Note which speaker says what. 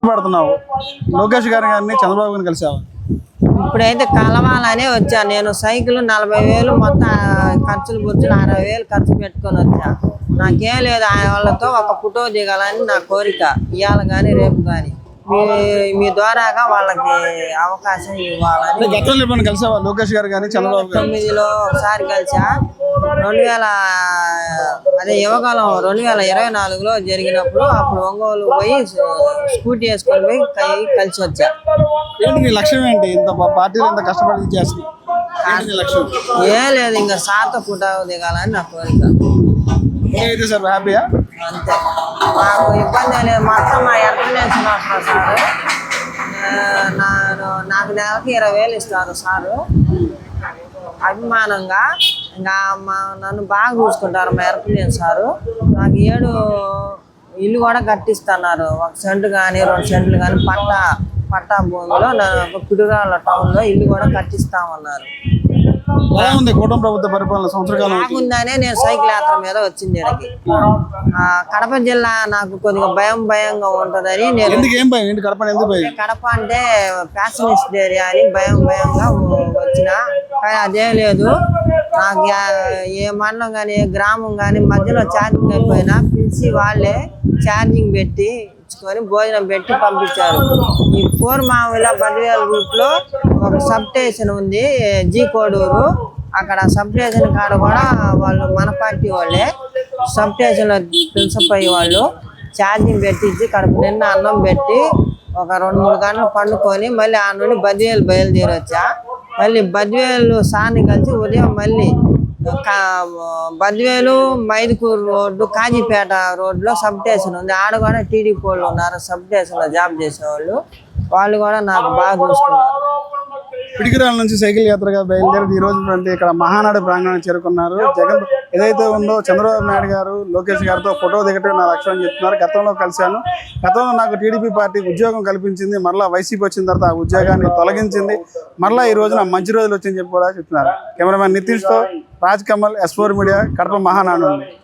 Speaker 1: పడుతున్నావు లోకేష్ గారిని చంద్రబాబు గారిని కలిసావా?
Speaker 2: ఇప్పుడైతే కలవాలనే వచ్చా. నేను సైకిల్ 40,000 మొత్తం ఖర్చులు బుర్చులు 60,000 ఖర్చు పెట్టుకొని వచ్చా. నాకేం లేదు, ఆయన వాళ్ళతో ఒక ఫోటో దిగాలని నా కోరిక. ఇవాళ కానీ రేపు కానీ మీ ద్వారాగా వాళ్ళకి అవకాశం ఇవ్వాలని.
Speaker 1: గతంలో ఎప్పుడైనా కలిసావా లోకేష్ గారు కానీ చంద్రబాబు గారు?
Speaker 2: 2009లో ఒకసారి కలిసా. 2000 అదే యువకాలం 2024లో జరిగినప్పుడు అప్పుడు ఒంగోలు పోయి స్కూటీ వేసుకొని పోయి కలిసి వచ్చా.
Speaker 1: ఏంటి నీ లక్ష్యం ఏంటి? ఇంత పార్టీలో ఇంత కష్టపడి చేస్తుంది లక్ష్యం
Speaker 2: ఏం లేదు, ఇంకా సార్తో ఫోటో దిగాలని నా కోరిక.
Speaker 1: అయితే సార్ హ్యాపీయా?
Speaker 2: అంతే, మాకు ఇబ్బంది లేదు. మొత్తం మా ఎంటర్టైన్షన్ వస్తున్నారు సారు. నాకు నెలకి 20,000 ఇస్తారు సారు. అభిమానంగా ఇంకా నన్ను బాగా చూసుకుంటారు మా ఎంటర్టైన్ సారు. నాకు 7 ఇల్లు కూడా కట్టిస్తున్నారు. 1 సెంటు కానీ 2 సెంట్లు కానీ పట్టా భూమిలో పిడుగురాళ్ళ టౌన్లో ఇల్లు కూడా కట్టిస్తామన్నారు.
Speaker 1: బాగుంది కూటమి ప్రభుత్వ పరిపాలన సంవత్సరకాలం.
Speaker 2: బాగుందనే నేను సైకిల్ యాత్ర మీద వచ్చింది ఇక్కడికి. కడప జిల్లా నాకు కొద్దిగా భయంగా ఉంటుందని నేను కడప అంటే ఫ్యాషనిస్ట్ ఏరియా అని భయంగా వచ్చిన. కానీ అదే లేదు, నాకు ఏ మండలం కానీ ఏ గ్రామం కానీ మధ్యలో ఛార్జింగ్ అయిపోయినా పిలిచి వాళ్ళే ఛార్జింగ్ పెట్టి ఇచ్చుకొని భోజనం పెట్టి పంపించారు. ఈ 4 మామిల 10,000 రూట్లో ఒక సబ్ స్టేషన్ ఉంది, జీ కోడూరు. అక్కడ సబ్ స్టేషన్ కాడ కూడా వాళ్ళు మన పార్టీ వాళ్ళే సబ్ స్టేషన్లో పిలిచిపోయి వాళ్ళు ఛార్జింగ్ పెట్టించి కడుపు నిన్న అన్నం పెట్టి ఒక 2-3 గంటలు పండుకొని మళ్ళీ ఆ నుండి 10,000 బయలుదేరి వచ్చా. మళ్ళీ 10,000 సార్ని కలిసి ఉదయం మళ్ళీ 10,000 మైదుకూరు రోడ్డు కాజీపేట రోడ్లో సబ్ స్టేషన్ ఉంది. ఆడ కూడా టీడీపీ వాళ్ళు ఉన్నారు సబ్ స్టేషన్లో జాబ్ చేసేవాళ్ళు. వాళ్ళు కూడా నాకు బాగా చూసుకున్నారు.
Speaker 1: పిడికిరాల నుంచి సైకిల్ యాత్రగా బయలుదేరి ఈ రోజు ఇక్కడ మహానాడు ప్రాంగణాన్ని చేరుకున్నారు. జగన్ ఏదైతే ఉందో చంద్రబాబు నాయుడు గారు లోకేష్ గారితో ఫోటో దిగటం నా లక్ష్యం అని చెప్తున్నారు. గతంలో కలిశాను, గతంలో నాకు టీడీపీ పార్టీ ఉద్యోగం కల్పించింది, మరలా వైసీపీ వచ్చిన తర్వాత ఆ ఉద్యోగాన్ని తొలగించింది, మరలా ఈ రోజున మంచి రోజులు వచ్చని చెప్పి కూడా చెప్తున్నారు. కెమెరామెన్ నితీష్తో రాజ్ కమల్, S4 మీడియా, కడప మహానాడు.